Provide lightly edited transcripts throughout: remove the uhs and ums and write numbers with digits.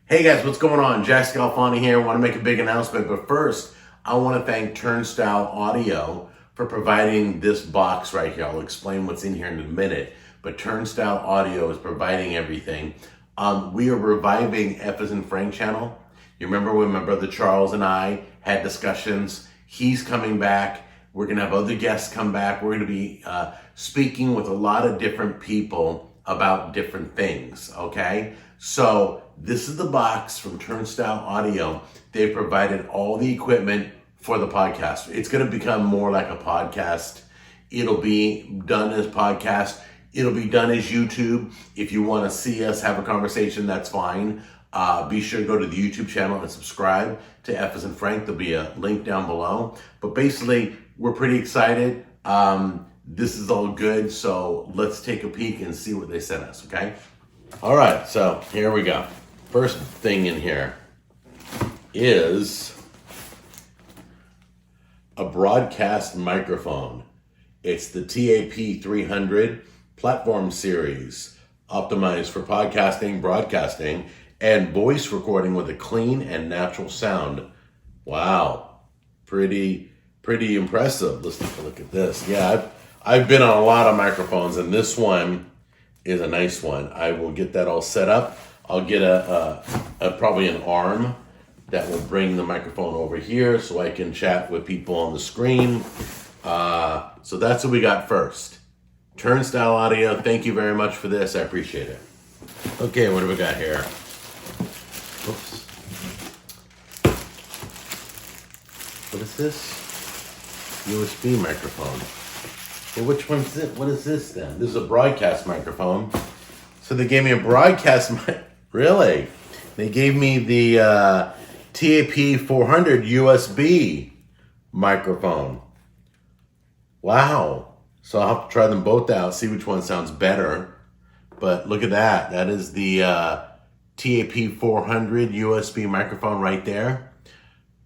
Hey guys, what's going on? Jack Scalfani here. I want to make a big announcement, but first, I want to thank Turnstile Audio for providing this box right here. I'll explain what's in here in a minute, but Turnstile Audio is providing everything. We are reviving F as in Frank channel. You remember when my brother Charles and I had discussions? He's coming back. We're going to have other guests come back. We're going to be speaking with a lot of different people about different things, okay? So this is the box from Turnstile Audio. They provided all the equipment for the podcast. It's going to become more like a podcast. It'll be done as podcast. It'll be done as YouTube. If you want to see us have a conversation, that's fine. Be sure to go to the YouTube channel and subscribe to F as in Frank. There'll be a link down below. But basically, we're pretty excited. This is all good. So let's take a peek and see what they sent us, okay? All right, so here we go. First thing in here is a broadcast microphone. It's the TAP 300 platform series, optimized for podcasting, broadcasting, and voice recording with a clean and natural sound. Wow, pretty impressive. Let's take a look at this. Yeah, I've been on a lot of microphones, and this one is a nice one. I will get that all set up. I'll get a probably an arm that will bring the microphone over here so I can chat with people on the screen. So that's what we got first. Turnstile Audio, thank you very much for this. I appreciate it. Okay, what do we got here? Oops. What is this? USB microphone. Well, which one's it? What is this then? This is a broadcast microphone. So they gave me a broadcast mic. Really? They gave me the TAP 400 USB microphone. Wow. So I'll have to try them both out, see which one sounds better. But look at that. That is the TAP 400 USB microphone right there.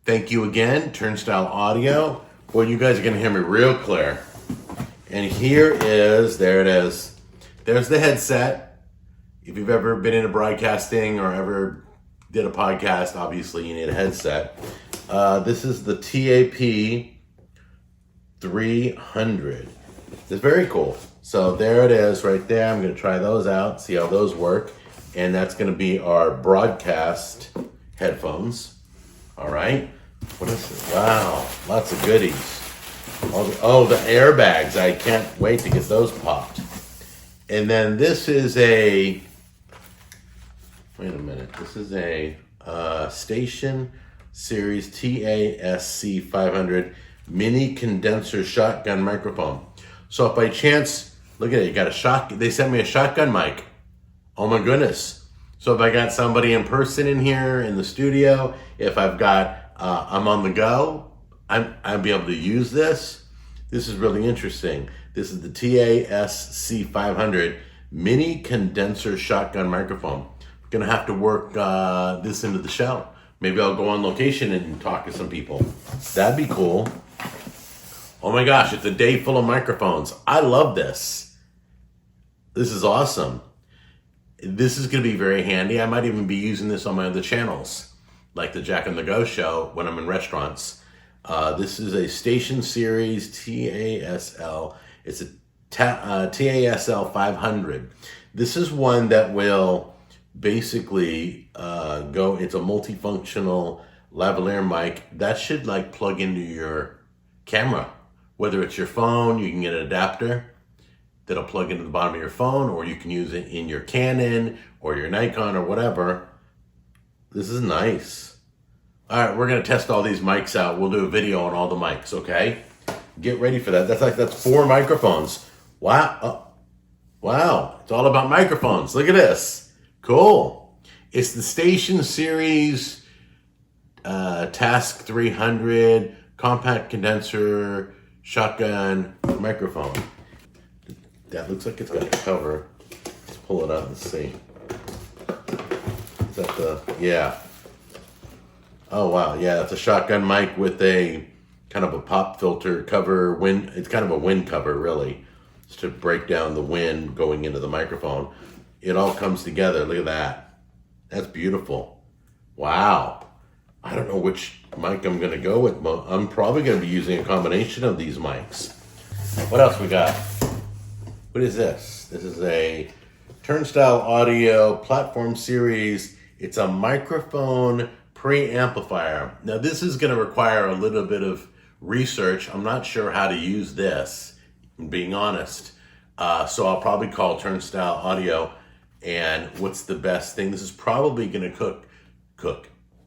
Thank you again, Turnstile Audio. Boy, you guys are going to hear me real clear. And here is, there it is. There's the headset. If you've ever been into broadcasting or ever did a podcast, obviously you need a headset. This is the TAP 300. It's very cool. So there it is right there. I'm going to try those out, see how those work. And that's going to be our broadcast headphones. All right. What is this? Wow. Lots of goodies. Oh, the airbags. I can't wait to get those popped. And then this is a, wait a minute. This is a Station Series TASC 500 mini condenser shotgun microphone. So if by chance, look at it, you got a shotgun. They sent me a shotgun mic. Oh my goodness. So if I got somebody in person in here in the studio, if I've got, I'm on the go, I'll be able to use this. This is really interesting. This is the TASC 500 mini condenser shotgun microphone. I'm gonna have to work this into the show. Maybe I'll go on location and talk to some people. That'd be cool. Oh my gosh, it's a day full of microphones. I love this. This is awesome. This is gonna be very handy. I might even be using this on my other channels, like the Jack and the Go show when I'm in restaurants. This is a Station Series TASL. It's a TASL 500. This is one that will basically go, it's a multifunctional lavalier mic that should like plug into your camera. Whether it's your phone, you can get an adapter that'll plug into the bottom of your phone, or you can use it in your Canon or your Nikon or whatever. This is nice. All right, we're gonna test all these mics out. We'll do a video on all the mics, okay? Get ready for that. That's 4 microphones. Wow, wow, it's all about microphones. Look at this, cool. It's the Station Series Task 300 compact condenser shotgun microphone. That looks like it's got a cover. Let's pull it out and see. Is that the, yeah. Oh wow, yeah, that's a shotgun mic with a kind of a pop filter cover, wind. It's kind of a wind cover, really. It's to break down the wind going into the microphone. It all comes together. Look at that. That's beautiful. Wow. I don't know which mic I'm going to go with. I'm probably going to be using a combination of these mics. What else we got? What is this? This is a Turnstile Audio Platform Series. It's a microphone preamplifier. Now this is going to require a little bit of research. I'm not sure how to use this, being honest. So I'll probably call Turnstile Audio. And what's the best thing? This is probably going to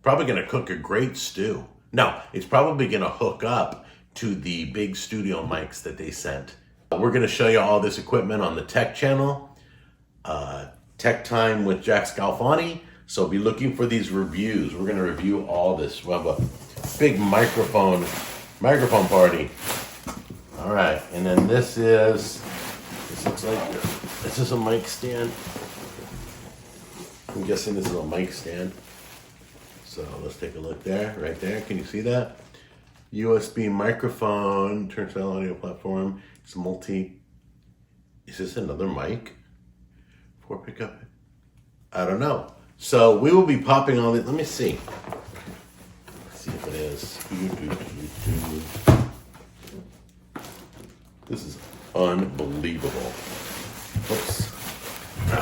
probably going to cook a great stew. No, it's probably going to hook up to the big studio mics that they sent. We're going to show you all this equipment on the tech channel, Tech Time with Jack Scalfani. So be looking for these reviews. We're going to review all this. We'll have a big microphone party. All right, and then this looks like, is this a mic stand? I'm guessing this is a mic stand. So let's take a look there, right there. Can you see that? USB microphone, Turnstile Audio Platform. It's is this another mic for pickup? I don't know. So we will be popping all this. Let me see. Let's see if it is. This is unbelievable. Oops. All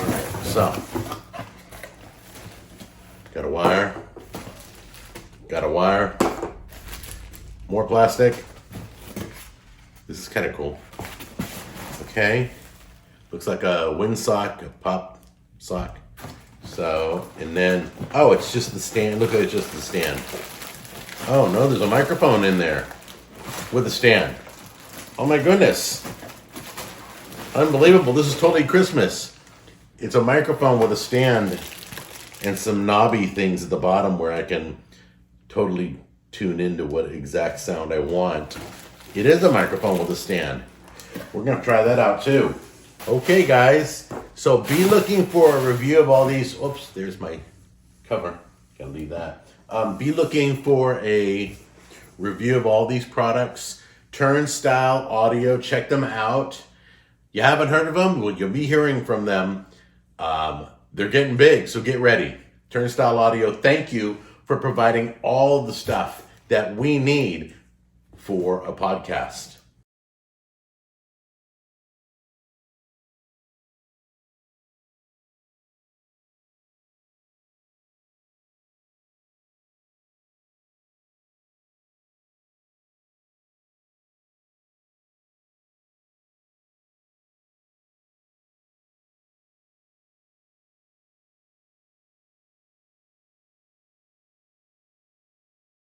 right, so got a wire, more plastic. This is kind of cool. Okay, looks like a windsock, a pop sock. So, and then, oh, it's just the stand. Look at it, just the stand. Oh no, there's a microphone in there with a stand. Oh my goodness. Unbelievable, this is totally Christmas. It's a microphone with a stand and some knobby things at the bottom where I can totally tune into what exact sound I want. It is a microphone with a stand. We're gonna try that out too. Okay guys, so be looking for a review of all these. Oops, there's my cover. Gotta leave that. Be looking for a review of all these products. Turnstile Audio, check them out. You haven't heard of them? Well, you'll be hearing from them. They're getting big, so get ready. Turnstile Audio, thank you for providing all the stuff that we need for a podcast.